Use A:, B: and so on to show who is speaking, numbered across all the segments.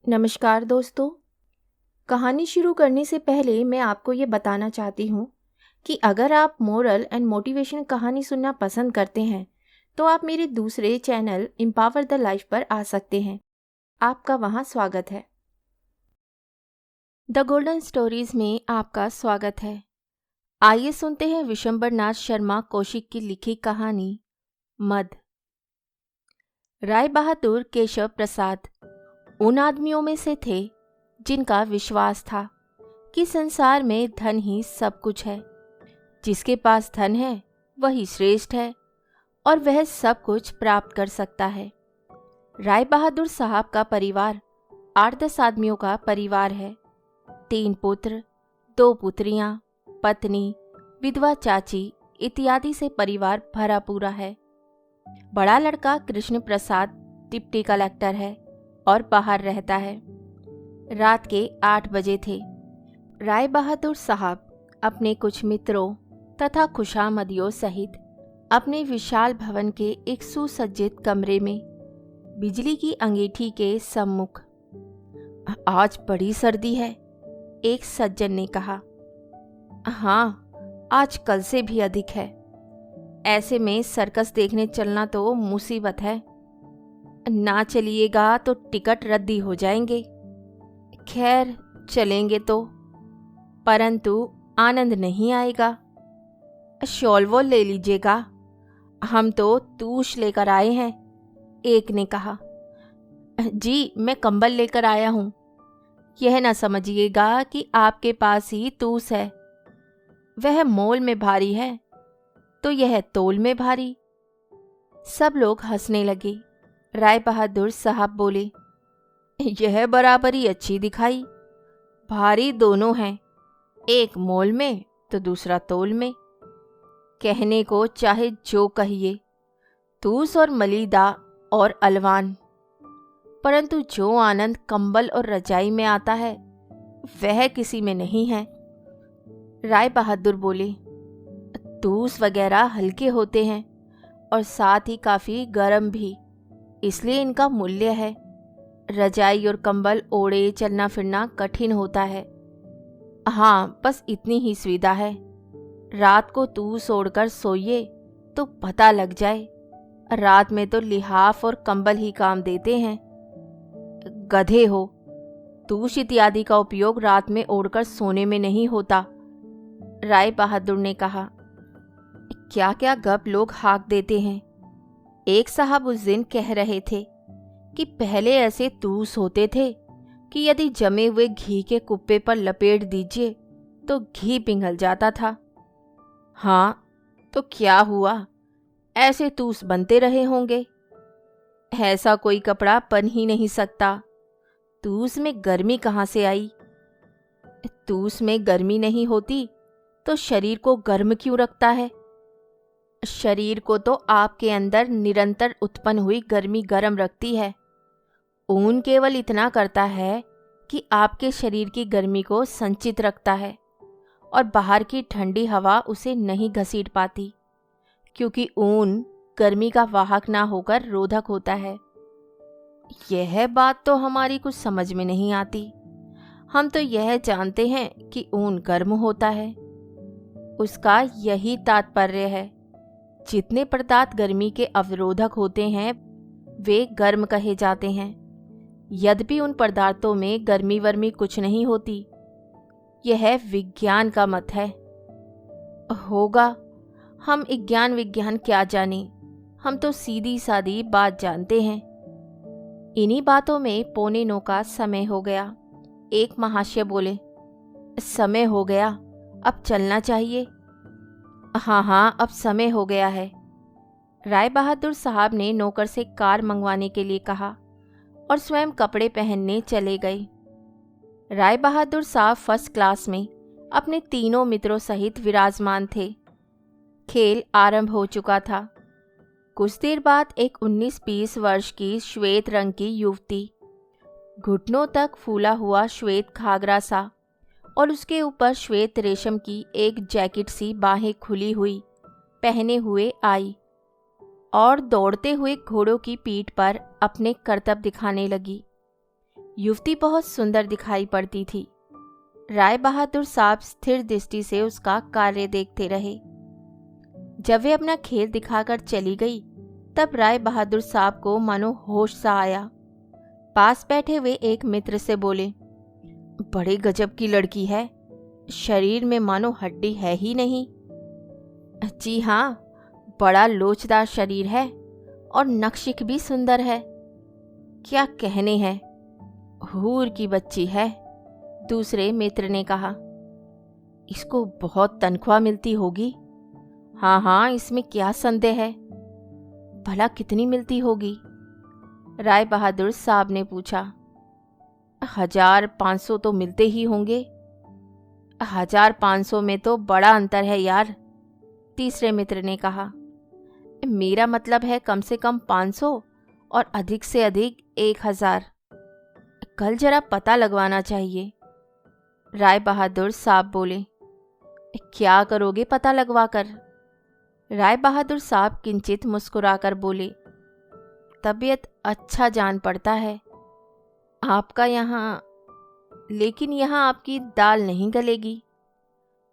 A: नमस्कार दोस्तों। कहानी शुरू करने से पहले मैं आपको ये बताना चाहती हूँ कि अगर आप मोरल एंड मोटिवेशन कहानी सुनना पसंद करते हैं तो आप मेरे दूसरे चैनल एम्पावर द लाइफ पर आ सकते हैं। आपका वहाँ स्वागत है। द गोल्डन स्टोरीज में आपका स्वागत है। आइए सुनते हैं विशंबर नाथ शर्मा कौशिक की लिखी कहानी मद। राय बहादुर केशव प्रसाद उन आदमियों में से थे जिनका विश्वास था कि संसार में धन ही सब कुछ है। जिसके पास धन है वही श्रेष्ठ है और वह सब कुछ प्राप्त कर सकता है। राय बहादुर साहब का परिवार 8-10 आदमियों का परिवार है। 3 पुत्र, 2 पुत्रियां, पत्नी, विधवा चाची इत्यादि से परिवार भरा पूरा है। बड़ा लड़का कृष्ण प्रसाद डिप्टी कलेक्टर है और बाहर रहता है। रात के 8 बजे थे। राय बहादुर साहब अपने कुछ मित्रों तथा खुशामदियों सहित अपने विशाल भवन के एक सुसज्जित कमरे में बिजली की अंगीठी के सम्मुख। आज बड़ी सर्दी है, एक सज्जन ने कहा। हाँ, आज कल से भी अधिक है। ऐसे में सर्कस देखने चलना तो मुसीबत है। ना चलिएगा तो टिकट रद्दी हो जाएंगे। खैर चलेंगे तो, परंतु आनंद नहीं आएगा। शॉल वॉल ले लीजिएगा, हम तो तूश लेकर आए हैं, एक ने कहा। जी मैं कंबल लेकर आया हूँ। यह ना समझिएगा कि आपके पास ही तूस है। वह मोल में भारी है तो यह तोल में भारी। सब लोग हंसने लगे। राय बहादुर साहब बोले, यह बराबरी अच्छी दिखाई। भारी दोनों हैं, एक मोल में तो दूसरा तोल में। कहने को चाहे जो कहिए, तूस और मलीदा और अलवान, परंतु जो आनंद कंबल और रजाई में आता है वह किसी में नहीं है। राय बहादुर बोले, तूस वगैरह हल्के होते हैं और साथ ही काफ़ी गर्म भी, इसलिए इनका मूल्य है। रजाई और कंबल ओढ़े चलना फिरना कठिन होता है। हाँ, बस इतनी ही सुविधा है। रात को तूस ओढ़कर सोइए तो पता लग जाए। रात में तो लिहाफ और कंबल ही काम देते हैं। गधे हो, तूश इत्यादि का उपयोग रात में ओढ़कर सोने में नहीं होता। राय बहादुर ने कहा। क्या क्या गप लोग हाँक देते हैं। एक साहब उस दिन कह रहे थे कि पहले ऐसे तूस होते थे कि यदि जमे हुए घी के कुप्पे पर लपेट दीजिए तो घी पिघल जाता था। हाँ, तो क्या हुआ, ऐसे तूस बनते रहे होंगे। ऐसा कोई कपड़ा बन ही नहीं सकता। तूस में गर्मी कहाँ से आई। तूस में गर्मी नहीं होती तो शरीर को गर्म क्यों रखता है। शरीर को तो आपके अंदर निरंतर उत्पन्न हुई गर्मी गर्म रखती है। ऊन केवल इतना करता है कि आपके शरीर की गर्मी को संचित रखता है और बाहर की ठंडी हवा उसे नहीं घसीट पाती, क्योंकि ऊन गर्मी का वाहक ना होकर रोधक होता है। यह बात तो हमारी कुछ समझ में नहीं आती। हम तो यह जानते हैं कि ऊन गर्म होता है। उसका यही तात्पर्य है। जितने पदार्थ गर्मी के अवरोधक होते हैं वे गर्म कहे जाते हैं। यद्यपि उन पदार्थों में गर्मी वर्मी कुछ नहीं होती। यह विज्ञान का मत है। होगा, हम विज्ञान क्या जाने, हम तो सीधी सादी बात जानते हैं। इन्हीं बातों में 8:45 का समय हो गया। एक महाशय बोले, समय हो गया, अब चलना चाहिए। हाँ, अब समय हो गया है। राय बहादुर साहब ने नौकर से कार मंगवाने के लिए कहा और स्वयं कपड़े पहनने चले गए। राय बहादुर साहब फर्स्ट क्लास में अपने तीनों मित्रों सहित विराजमान थे। खेल आरंभ हो चुका था। कुछ देर बाद एक 19-20 वर्ष की श्वेत रंग की युवती, घुटनों तक फूला हुआ श्वेत घाघरा सा और उसके ऊपर श्वेत रेशम की एक जैकेट सी बाहें खुली हुई पहने हुए आई और दौड़ते हुए घोड़ों की पीठ पर अपने करतब दिखाने लगी। युवती बहुत सुंदर दिखाई पड़ती थी। राय बहादुर साहब स्थिर दृष्टि से उसका कार्य देखते रहे। जब वे अपना खेल दिखाकर चली गई, तब राय बहादुर साहब को मानो होश सा आया। पास बैठे हुए एक मित्र से बोले, बड़े गजब की लड़की है, शरीर में मानो हड्डी है ही नहीं। जी हाँ, बड़ा लोचदार शरीर है और नक्शिक भी सुंदर है। क्या कहने हैं, हूर की बच्ची है, दूसरे मित्र ने कहा। इसको बहुत तनख्वाह मिलती होगी। हाँ हाँ, इसमें क्या संदेह है। भला कितनी मिलती होगी? राय बहादुर साहब ने पूछा। 1500 तो मिलते ही होंगे। 1500 में तो बड़ा अंतर है यार, तीसरे मित्र ने कहा। मेरा मतलब है कम से कम 500 और अधिक से अधिक 1000। कल जरा पता लगवाना चाहिए। राय बहादुर साहब बोले। क्या करोगे पता लगवा कर? राय बहादुर साहब किंचित मुस्कुराकर बोले, तबीयत अच्छा जान पड़ता है आपका यहाँ, लेकिन यहाँ आपकी दाल नहीं गलेगी।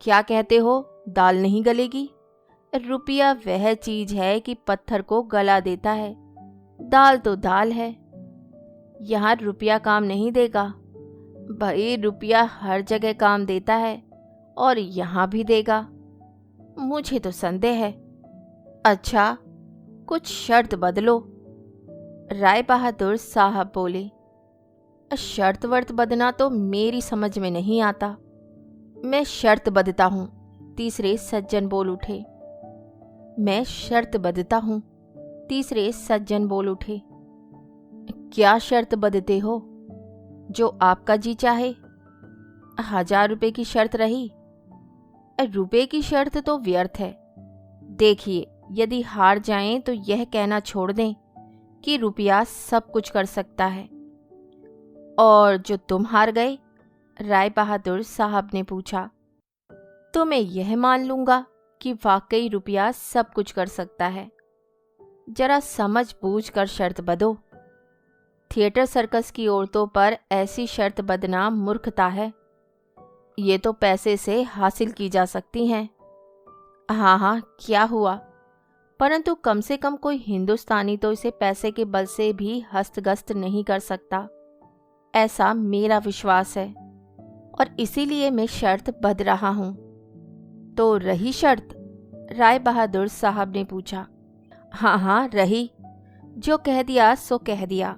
A: क्या कहते हो, दाल नहीं गलेगी? रुपया वह चीज है कि पत्थर को गला देता है, दाल तो दाल है। यहाँ रुपया काम नहीं देगा। भाई, रुपया हर जगह काम देता है और यहाँ भी देगा। मुझे तो संदेह है। अच्छा, कुछ शर्त बदलो। राय बहादुर साहब बोले। शर्त वर्त बदना तो मेरी समझ में नहीं आता। मैं शर्त बदता हूँ, तीसरे सज्जन बोल उठे। मैं शर्त बदता हूँ, तीसरे सज्जन बोल उठे। क्या शर्त बदते हो? जो आपका जी चाहे। 1000 रुपये की शर्त रही। रुपये की शर्त तो व्यर्थ है। देखिए, यदि हार जाएं तो यह कहना छोड़ दें कि रुपया सब कुछ कर सकता है। और जो तुम हार गए? राय बहादुर साहब ने पूछा। तो मैं यह मान लूंगा कि वाकई रुपया सब कुछ कर सकता है। जरा समझ बूझ कर शर्त बदो। थिएटर सर्कस की औरतों पर ऐसी शर्त बदना मूर्खता है। ये तो पैसे से हासिल की जा सकती हैं। हाँ हाँ, क्या हुआ, परंतु कम से कम कोई हिंदुस्तानी तो इसे पैसे के बल से भी हस्तगस्त नहीं कर सकता, ऐसा मेरा विश्वास है, और इसीलिए मैं शर्त बद रहा हूं। तो रही शर्त? राय बहादुर साहब ने पूछा। हाँ हाँ, रही। जो कह दिया सो कह दिया,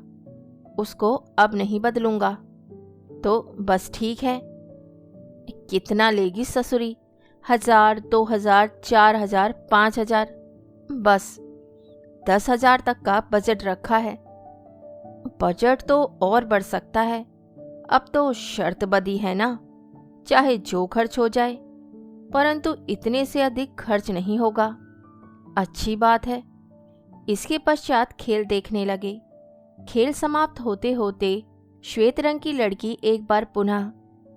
A: उसको अब नहीं बदलूंगा। तो बस ठीक है। कितना लेगी ससुरी? 1000, 2000, 4000, 5000? बस 10,000 तक का बजट रखा है। बजट तो और बढ़ सकता है। अब तो शर्त बदी है ना, चाहे जो खर्च हो जाए, परंतु इतने से अधिक खर्च नहीं होगा। अच्छी बात है। इसके पश्चात खेल देखने लगे। खेल समाप्त होते होते श्वेत रंग की लड़की एक बार पुनः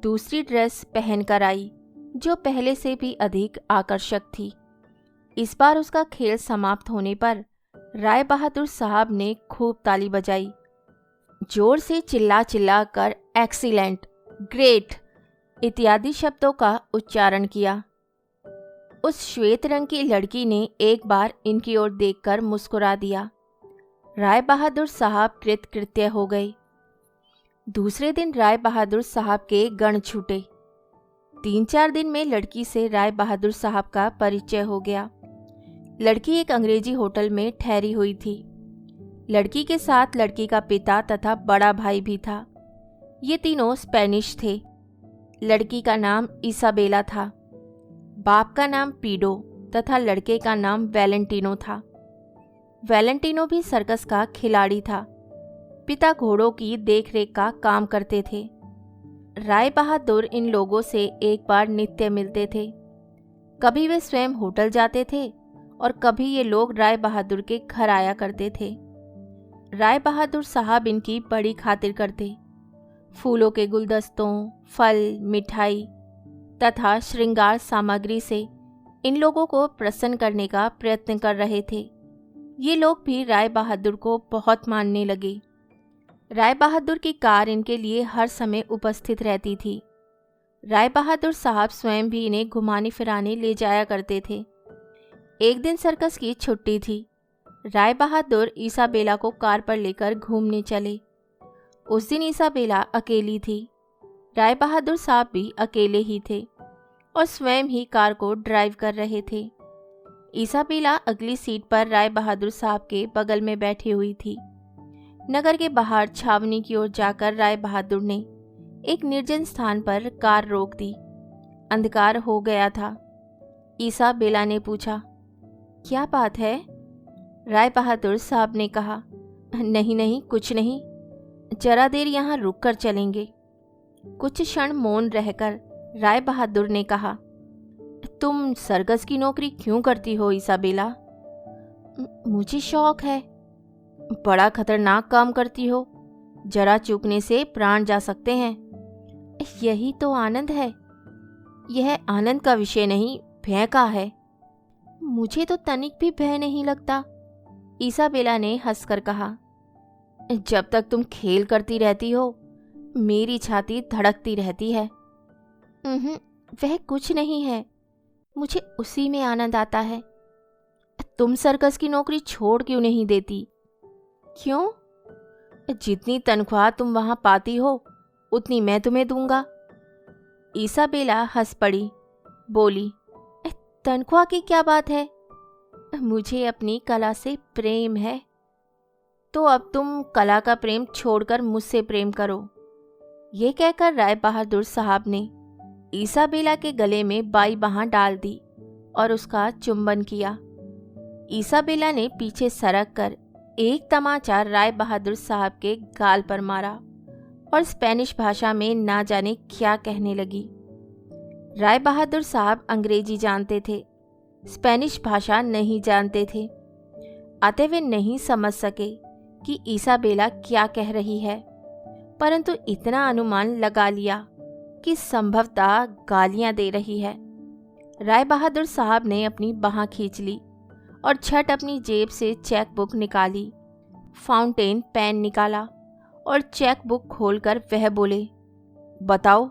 A: दूसरी ड्रेस पहनकर आई, जो पहले से भी अधिक आकर्षक थी। इस बार उसका खेल समाप्त होने पर राय बहादुर साहब ने खूब ताली बजाई, जोर से चिल्ला चिल्ला कर एक्सीलेंट, ग्रेट इत्यादि शब्दों का उच्चारण किया। उस श्वेत रंग की लड़की ने एक बार इनकी ओर देखकर मुस्कुरा दिया। राय बहादुर साहब कृतकृत्य हो गए। दूसरे दिन राय बहादुर साहब के गण छूटे। 3-4 दिन में लड़की से राय बहादुर साहब का परिचय हो गया। लड़की एक अंग्रेजी होटल में ठहरी हुई थी। लड़की के साथ लड़की का पिता तथा बड़ा भाई भी था। ये तीनों स्पेनिश थे। लड़की का नाम इसाबेला था, बाप का नाम पीडो तथा लड़के का नाम वैलेंटिनो था। वैलेंटिनो भी सर्कस का खिलाड़ी था। पिता घोड़ों की देखरेख का काम करते थे। राय बहादुर इन लोगों से एक बार नित्य मिलते थे। कभी वे स्वयं होटल जाते थे और कभी ये लोग राय बहादुर के घर आया करते थे। राय बहादुर साहब इनकी बड़ी खातिर करते। फूलों के गुलदस्तों, फल, मिठाई तथा श्रृंगार सामग्री से इन लोगों को प्रसन्न करने का प्रयत्न कर रहे थे। ये लोग भी राय बहादुर को बहुत मानने लगे। राय बहादुर की कार इनके लिए हर समय उपस्थित रहती थी। राय बहादुर साहब स्वयं भी इन्हें घुमाने फिराने ले जाया करते थे। एक दिन सर्कस की छुट्टी थी। राय बहादुर इसाबेला को कार पर लेकर घूमने चले। उस दिन इसाबेला अकेली थी। राय बहादुर साहब भी अकेले ही थे और स्वयं ही कार को ड्राइव कर रहे थे। इसाबेला अगली सीट पर राय बहादुर साहब के बगल में बैठी हुई थी। नगर के बाहर छावनी की ओर जाकर राय बहादुर ने एक निर्जन स्थान पर कार रोक दी। अंधकार हो गया था। इसाबेला ने पूछा, क्या बात है? राय बहादुर साहब ने कहा, नहीं नहीं, कुछ नहीं, जरा देर यहाँ रुक कर चलेंगे। कुछ क्षण मौन रहकर राय बहादुर ने कहा, तुम सर्कस की नौकरी क्यों करती हो इसाबेला? मुझे शौक है। बड़ा खतरनाक काम करती हो, जरा चूकने से प्राण जा सकते हैं। यही तो आनंद है। यह आनंद का विषय नहीं, भय का है। मुझे तो तनिक भी भय नहीं लगता, इसाबेला ने हंसकर कहा। जब तक तुम खेल करती रहती हो, मेरी छाती धड़कती रहती है। वह कुछ नहीं है, मुझे उसी में आनंद आता है। तुम सर्कस की नौकरी छोड़ क्यों नहीं देती? क्यों? जितनी तनख्वाह तुम वहां पाती हो, उतनी मैं तुम्हें दूंगा। इसाबेला हंस पड़ी, बोली, तनख्वाह की क्या बात है? मुझे अपनी कला से प्रेम है। तो अब तुम कला का प्रेम छोड़कर मुझसे प्रेम करो। ये कहकर राय बहादुर साहब ने इसाबेला के गले में बाई बांह डाल दी और उसका चुंबन किया। इसाबेला ने पीछे सरक कर एक तमाचा राय बहादुर साहब के गाल पर मारा और स्पेनिश भाषा में ना जाने क्या कहने लगी। राय बहादुर साहब अंग्रेजी जानते थे, स्पेनिश भाषा नहीं जानते थे। अतः वे नहीं समझ सके कि इसाबेला क्या कह रही है, परंतु इतना अनुमान लगा लिया कि संभवतः गालियां दे रही है। राय बहादुर साहब ने अपनी बांह खींच ली और झट अपनी जेब से चेक बुक निकाली, फाउंटेन पेन निकाला और चेक बुक खोलकर वह बोले, बताओ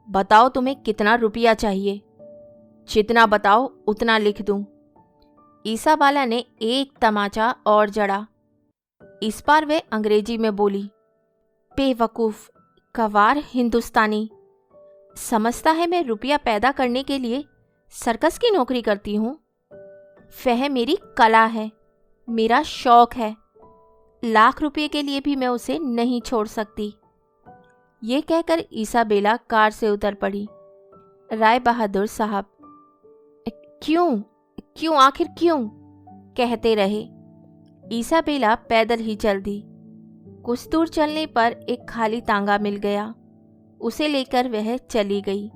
A: बताओ, तुम्हें कितना रुपया चाहिए? जितना बताओ उतना लिख दूं। इसाबेला ने एक तमाचा और जड़ा। इस बार वे अंग्रेजी में बोली, बेवकूफ गवार हिंदुस्तानी, समझता है मैं रुपया पैदा करने के लिए सर्कस की नौकरी करती हूँ? वह मेरी कला है, मेरा शौक है। लाख रुपये के लिए भी मैं उसे नहीं छोड़ सकती। ये कहकर इसाबेला कार से उतर पड़ी। राय बहादुर साहब क्यों क्यों आखिर क्यों कहते रहे। इसाबेला पैदल ही चल दी। कुछ दूर चलने पर एक खाली तांगा मिल गया, उसे लेकर वह चली गई।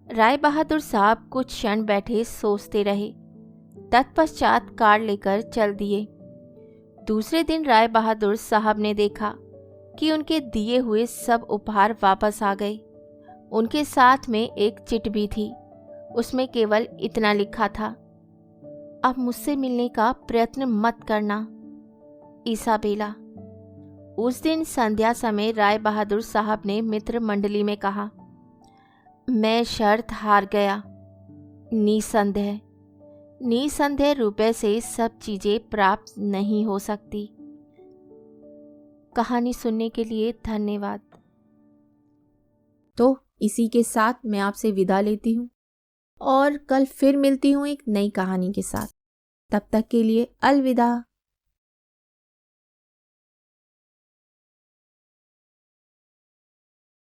A: राय बहादुर साहब कुछ क्षण बैठे सोचते रहे, तत्पश्चात कार लेकर चल दिए। दूसरे दिन राय बहादुर साहब ने देखा कि उनके दिए हुए सब उपहार वापस आ गए। उनके साथ में एक चिट भी थी, उसमें केवल इतना लिखा था, अब मुझसे मिलने का प्रयत्न मत करना, इसाबेला। उस दिन संध्या समय राय बहादुर साहब ने मित्र मंडली में कहा, मैं शर्त हार गया। निसंदेह रुपए से सब चीजें प्राप्त नहीं हो सकती। कहानी सुनने के लिए धन्यवाद।
B: तो इसी के साथ मैं आपसे विदा लेती हूँ और कल फिर मिलती हूँ एक नई कहानी के साथ। तब तक के लिए अलविदा।